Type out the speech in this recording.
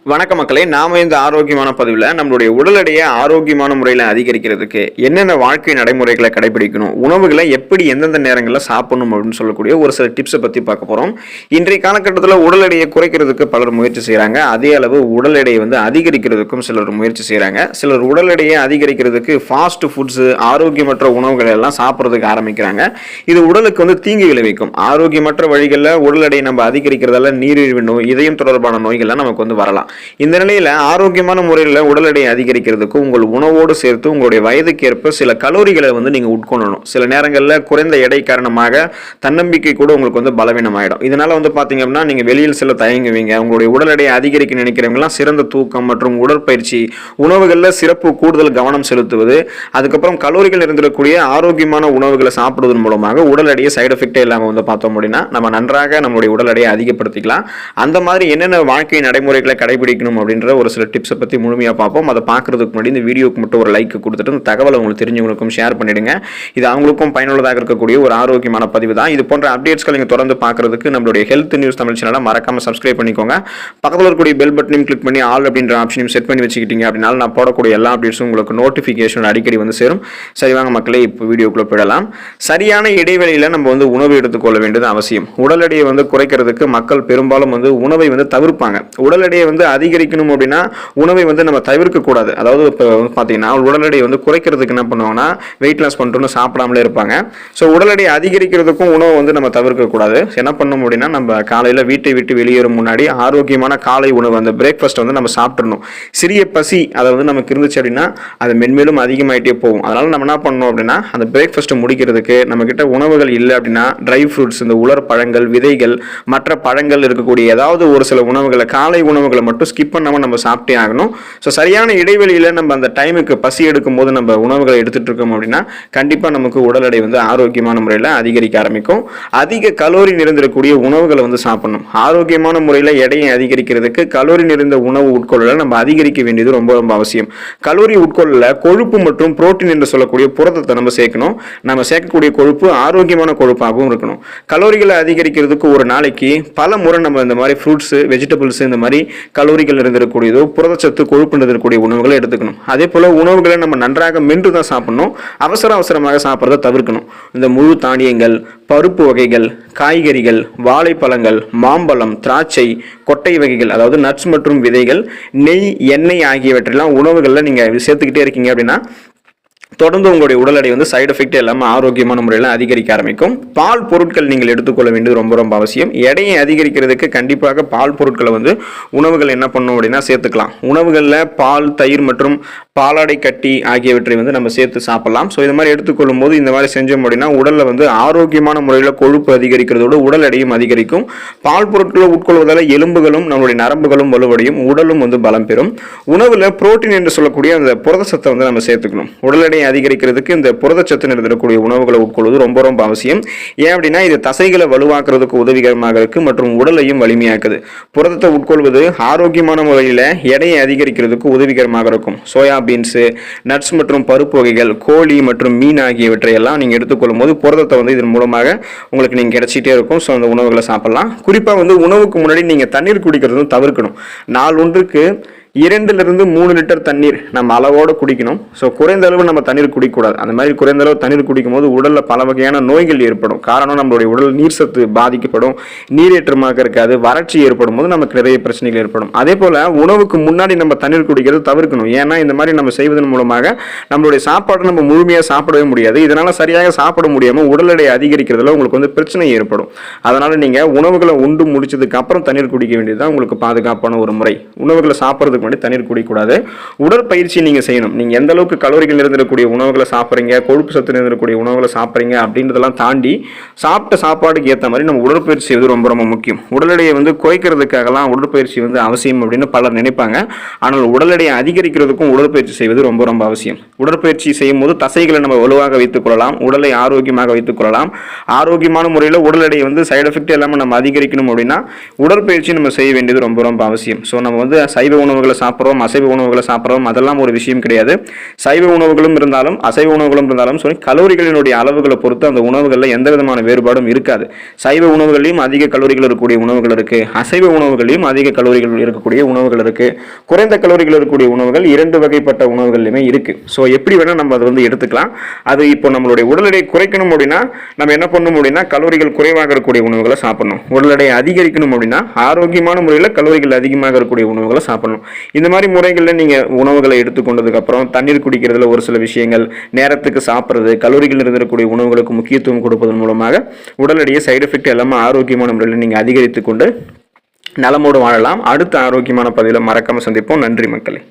வணக்க மக்களே, நாம இந்த ஆரோக்கியமான பதிவில் நம்மளுடைய உடல் எடையை ஆரோக்கியமான முறையில் அதிகரிக்கிறதுக்கு என்னென்ன வாழ்க்கை நடைமுறைகளை கடைபிடிக்கணும், உணவுகளை எப்படி எந்தெந்த நேரங்களில் சாப்பிடணும் அப்படின்னு சொல்லக்கூடிய ஒரு சில டிப்ஸை பற்றி பார்க்க போகிறோம். இன்றைய காலகட்டத்தில் உடல் எடையை குறைக்கிறதுக்கு பலர் முயற்சி செய்கிறாங்க. அதே அளவு உடல் எடையை அதிகரிக்கிறதுக்கும் சிலர் முயற்சி செய்கிறாங்க. சிலர் உடல் எடையை அதிகரிக்கிறதுக்கு ஃபாஸ்ட் ஃபுட்ஸு, ஆரோக்கியமற்ற உணவுகளை எல்லாம் சாப்பிட்றதுக்கு ஆரம்பிக்கிறாங்க. இது உடலுக்கு தீங்கு விளைவிக்கும். ஆரோக்கியமற்ற வழிகளில் உடல் எடையை நம்ம அதிகரிக்கிறதால நீரிழிவு நோய், இதயம் தொடர்பான நோய்கள்லாம் நமக்கு வரலாம். இந்த நிலையில ஆரோக்கியமான முறையில் உடல் எடையை அதிகரிக்கிறதுக்கு உங்கள் உணவோடு சேர்த்து உங்களுடைய வயதுக்கு ஏற்ப சில கலோரிகளை நீங்க உட்கொள்ளணும். சில நேரங்களில் குறைந்த எடை காரணமாக தன்னம்பிக்கை கூட உங்களுக்கு பலவீனமாயிடும். இதனால பாத்தீங்க அப்படின்னா நீங்க வெளியில் சில தயங்குவீங்க. உங்களுடைய உடல் எடையை அதிகரிக்க நினைக்கிறவங்கலாம் சிறந்த தூக்கம் மற்றும் உடற்பயிற்சி, உணவுகளில் சிறப்பு கூடுதல் கவனம் செலுத்துவது, அதுக்கப்புறம் கலோரிகள் இருந்திருக்கக்கூடிய ஆரோக்கியமான உணவுகளை சாப்பிடுவதன் மூலமாக உடல் எடையை சைடு எஃபெக்டே இல்லாமல் பார்த்தோம் அப்படின்னா நம்ம நன்றாக நம்மளுடைய உடல் எடையை அதிகப்படுத்திக்கலாம். அந்த மாதிரி என்னென்ன வாழ்க்கை நடைமுறைகளை கடைபிடிக்கணும் அப்படின்ற ஒரு சில டிப்ஸை பற்றி முழுமையாக பார்ப்போம். அதை பார்க்கறதுக்கு முன்னாடி இந்த வீடியோக்கு மட்டும் ஒரு லைக் கொடுத்துட்டு இந்த தகவலை உங்களுக்கு தெரிஞ்சவங்களுக்கும் ஷேர் பண்ணிடுங்க. இது அவங்களுக்கும் பயனுள்ளதாக இருக்கக்கூடிய ஒரு ஆரோக்கியமான பதிவு தான். இது போன்ற அப்டேட்ஸ்களை நீங்கள் தொடர்ந்து பார்க்கறதுக்கு நம்மளுடைய ஹெல்த் நியூஸ் தமிழ் சேனலை மறக்காம சப்ஸ்கிரைப் பண்ணிக்கோங்க. பக்கத்தில் இருக்கக்கூடிய பெல் பட்டனையும் கிளிக் பண்ணி ஆல் அப்படின்ற ஆப்ஷனையும் செட் பண்ணி வச்சுக்கிட்டீங்க அப்படின்னா நான் போடக்கூடிய எல்லா அப்டேட்ஸும் உங்களுக்கு நோட்டிஃபிகேஷன் அடிக்கடி சேரும். சரி வாங்க மக்களே, இப்போ வீடியோக்குள்ள போயிடலாம். சரியான இடைவெளியில் நம்ம உணவு எடுத்துக்கொள்ள வேண்டியது அவசியம். உடல் எடையை குறைக்கிறதுக்கு மக்கள் பெரும்பாலும் உணவை தவிர்ப்பாங்க. உடல் எடையை அதிகரிக்கணும் அப்படின்னா உணவை நம்ம தவிர்க்க கூடாது. அதாவது இப்போ பார்த்தீங்கன்னா உடல் எடையை குறைக்கிறதுக்கு என்ன பண்ணுவாங்கன்னா வெயிட் லாஸ் பண்ணிட்டு சாப்பிடாமலே இருப்பாங்க. ஸோ உடல் எடையை அதிகரிக்கிறதுக்கும் உணவை நம்ம தவிர்க்க கூடாது. என்ன பண்ணணும் அப்படின்னா நம்ம காலையில் வீட்டை விட்டு வெளியேறும் முன்னாடி ஆரோக்கியமான காலை உணவு, அந்த பிரேக்ஃபாஸ்ட் நம்ம சாப்பிட்றணும். சிறிய பசி அதை நமக்கு இருந்துச்சு அப்படின்னா அது மென்மேலும் அதிகமாயிட்டே போகும். அதனால நம்ம என்ன பண்ணணும் அப்படின்னா அந்த பிரேக்ஃபாஸ்ட்டை முடிக்கிறதுக்கு நம்ம கிட்ட உணவுகள் இல்லை அப்படின்னா ட்ரை ஃப்ரூட்ஸ், இந்த உலர் பழங்கள், விதைகள், மற்ற பழங்கள் இருக்கக்கூடிய ஏதாவது ஒரு சில உணவுகளை, காலை உணவுகளை மட்டும் ஸ்கிப் பண்ணாமல் நம்ம சாப்பிட்டே ஆகணும். ஸோ சரியான இடைவெளியில் நம்ம அந்த டைமுக்கு பசி எடுக்கும் போது நம்ம உணவுகளை எடுத்துட்டு இருக்கோம் அப்படின்னா கண்டிப்பாக நமக்கு உடல் எடை ஆரோக்கியமான முறையில் அதிகரிக்க ஆரம்பிக்கும். அதிக கலோரி நிறைந்திருக்கக்கூடிய உணவுகளை சாப்பிடணும். ஆரோக்கியமான முறையில் எடையை அதிகரிக்கிறதுக்கு கலோரி நிறைந்த உணவு உட்கொள்ள நம்ம அதிகரிக்க வேண்டியது ரொம்ப ரொம்ப அவசியம். கலோரி உட்கொள்ள கொழுப்பு மற்றும் புரோட்டீன் என்று சொல்லக்கூடிய புரதத்தை நம்ம சேர்க்கணும். நம்ம சேர்க்கக்கூடிய கொழுப்பு ஆரோக்கியமான கொழுப்பாகவும் இருக்கணும். கலோரிகளை அதிகரிக்கிறதுக்கு ஒரு நாளைக்கு பல முறை நம்ம இந்த மாதிரி ஃப்ரூட்ஸ், வெஜிடபிள்ஸ், இந்த மாதிரி கலோரிகள் இருந்திருக்கக்கூடியதோ புரதச்சத்து, கொழுப்பு இருந்திருக்கக்கூடிய உணவுகளை எடுத்துக்கணும். அதே போல உணவுகளை நம்ம நன்றாக மென்று தான் சாப்பிடணும். அவசரமாக சாப்பிட்றத தவிர்க்கணும். இந்த முழு தானியங்கள், பருப்பு வகைகள், காய்கறிகள், வாழைப்பழங்கள், மாம்பழம், திராட்சை, கொட்டை வகைகள், அதாவது நட்ஸ் மற்றும் விதைகள், நெய், எண்ணெய் ஆகியவற்றெல்லாம் உணவுகளில் நீங்கள் சேர்த்துக்கிட்டே இருக்கீங்க அப்படின்னா தொடர்ந்து உங்களுடைய உடல் எடை சைடு எஃபெக்ட் இல்லாமல் ஆரோக்கியமான முறையில் அதிகரிக்க ஆரம்பிக்கும். பால் பொருட்கள் நீங்கள் எடுத்துக்கொள்ள வேண்டியது ரொம்ப ரொம்ப அவசியம். எடையை அதிகரிக்கிறதுக்கு கண்டிப்பாக பால் பொருட்களை உணவுகள் என்ன பண்ணும் அப்படின்னா சேர்த்துக்கலாம். உணவுகளில் பால், தயிர் மற்றும் பாலாடை கட்டி ஆகியவற்றை நம்ம சேர்த்து சாப்பிடலாம். ஸோ இது மாதிரி எடுத்துக்கொள்ளும் போது இந்த மாதிரி செஞ்சோம் அப்படின்னா உடலில் ஆரோக்கியமான முறையில் கொழுப்பு அதிகரிக்கிறதோடு உடல் எடையும் அதிகரிக்கும். பால் பொருட்களை உட்கொள்வதால் எலும்புகளும் நம்மளுடைய நரம்புகளும் வலுவடையும், உடலும் பலம் பெறும். உணவில் புரோட்டீன் என்று சொல்லக்கூடிய அந்த புரதச்சத்தை நம்ம சேர்த்துக்கணும். உடல் எடை அதிகரிக்கிறதுக்கு இந்த புரதச்சத்து நிறைந்திருக்கக்கூடிய உணவுகளை உட்கொள்வது ரொம்ப ரொம்ப அவசியம். ஏன் அப்படின்னா இது தசைகளை வலுவாக்குறதுக்கு உதவிகரமாக இருக்கு மற்றும் உடலையும் வலிமையாக்குது. புரதத்தை உட்கொள்வது ஆரோக்கியமான முறையில் எடையை அதிகரிக்கிறதுக்கு உதவிகரமாக இருக்கும். சோயா பீன்ஸ், நட்ஸ் மற்றும் பருப்பு வகைகள், கோழி மற்றும் மீன் ஆகியவற்றை எல்லாம் நீங்க எடுத்துக்கொள்ளும் போது புரதத்தை இதன் மூலமாக உங்களுக்கு நீங்க கிடைச்சிட்டே இருக்கும். ஸோ அந்த உணவுகளை சாப்பிடலாம். குறிப்பா உணவுக்கு முன்னாடி நீங்க தண்ணீர் குடிக்கிறதும் தவிர்க்கணும். நாள் ஒன்றுக்கு 2 to 3 லிட்டர் தண்ணீர் நம்ம அளவோடு குடிக்கணும். ஸோ குறைந்த அளவு நம்ம தண்ணீர் குடிக்கக்கூடாது. அந்த மாதிரி குறைந்த அளவு தண்ணீர் குடிக்கும் போது உடலில் பல வகையான நோய்கள் ஏற்படும். காரணம் நம்மளுடைய உடல் நீர் சத்து பாதிக்கப்படும், நீரேற்றமாக இருக்காது, வறட்சி ஏற்படும் போது நமக்கு நிறைய பிரச்சனைகள் ஏற்படும். அதே போல உணவுக்கு முன்னாடி நம்ம தண்ணீர் குடிக்கிறது தவிர்க்கணும். ஏன்னா இந்த மாதிரி நம்ம செய்வதன் மூலமாக நம்மளுடைய சாப்பாடு நம்ம முழுமையாக சாப்பிடவே முடியாது. இதனால சரியாக சாப்பிட முடியாமல் உடல் எடை அதிகரிக்கிறதுல உங்களுக்கு பிரச்சனை ஏற்படும். அதனால நீங்க உணவுகளை உண்டு முடிச்சதுக்கு அப்புறம் தண்ணீர் குடிக்க வேண்டியதுதான் உங்களுக்கு பாதுகாப்பான ஒரு முறை. உணவுகளை சாப்பிட்றதுக்கு தண்ணீர் குடிக்கக்கூடாது. உடற்பயிற்சி நீங்க செய்யணும். நீங்க எந்த அளவுக்கு கலோரிகள் நிறைந்திருக்கக்கூடிய உணவுகளை சாப்பிட்றீங்க, கொழுப்பு சத்து நிறைந்திருக்கக்கூடிய உணவுகளை சாப்பிட்றீங்க அப்படின்றதெல்லாம் தாண்டி சாப்பிட்ட சாப்பாடுக்கு ஏற்ற மாதிரி நம்ம உடற்பயிற்சி செய்வது ரொம்ப ரொம்ப முக்கியம். உடல் எடையை குறைக்கிறதுக்காகலாம் உடற்பயிற்சி அவசியம் அப்படின்னு பலர் நினைப்பாங்க. ஆனால் உடல் எடையை அதிகரிக்கிறதுக்கும் உடற்பயிற்சி செய்வது ரொம்ப ரொம்ப அவசியம். உடற்பயிற்சி செய்யும் போது தசைகளை நம்ம வலுவாக வைத்துக் கொள்ளலாம், உடலை ஆரோக்கியமாக வைத்துக் கொள்ளலாம். ஆரோக்கியமான முறையில் உடல் எடையை சைடு எஃபெக்ட் இல்லாமல் நம்ம அதிகரிக்கணும் அப்படின்னா உடற்பயிற்சி நம்ம செய்ய வேண்டியது ரொம்ப ரொம்ப அவசியம். ஸோ நம்ம சைவ உணவுகளை உணவுகளை சாப்பிட்றோம், அசைவ உணவுகளை சாப்பிட்றோம், அதெல்லாம் ஒரு விஷயம் கிடையாது. சைவ உணவுகளும் இருந்தாலும் அசைவ உணவுகளும் இருந்தாலும் சொல்லி கலோரிகளினுடைய அளவுகளை பொறுத்து அந்த உணவுகளில் எந்த விதமான வேறுபாடும் இருக்காது. சைவ உணவுகளையும் அதிக கலோரிகள் இருக்கக்கூடிய உணவுகள் இருக்கு, அசைவ உணவுகளையும் அதிக கலோரிகள் இருக்கக்கூடிய உணவுகள் இருக்கு, குறைந்த கலோரிகள் இருக்கக்கூடிய உணவுகள் 2 வகைப்பட்ட உணவுகள்லையுமே இருக்கு. ஸோ எப்படி வேணா நம்ம அதை வந்து எடுத்துக்கலாம். அது இப்போ நம்மளுடைய உடல் எடை குறைக்கணும் அப்படின்னா நம்ம என்ன பண்ணணும் அப்படின்னா கலோரிகள் குறைவாக இருக்கக்கூடிய உணவுகளை சாப்பிடணும். உடல் எடையை அதிகரிக்கணும் அப்படின்னா ஆரோக்கியமான முறையில் கலோரிகள் அதிகமாக இருக்கக்கூடிய உணவுகளை சாப்பிடணும். இந்த மாதிரி முறைகளில் நீங்கள் உணவுகளை எடுத்துக்கொண்டதுக்கு அப்புறம் தண்ணீர் குடிக்கிறதுல ஒரு சில விஷயங்கள், நேரத்துக்கு சாப்பிட்றது, கலோரிகள் இருக்கக்கூடிய உணவுகளுக்கு முக்கியத்துவம் கொடுப்பதன் மூலமாக உடல் எடையை சைடு எஃபெக்ட் எல்லாமே ஆரோக்கியமான முறையில் நீங்கள் அதிகரித்து கொண்டு நலமோடு வாழலாம். அடுத்த ஆரோக்கியமான பதிவில் மறக்காம சந்திப்போம். நன்றி மக்களே.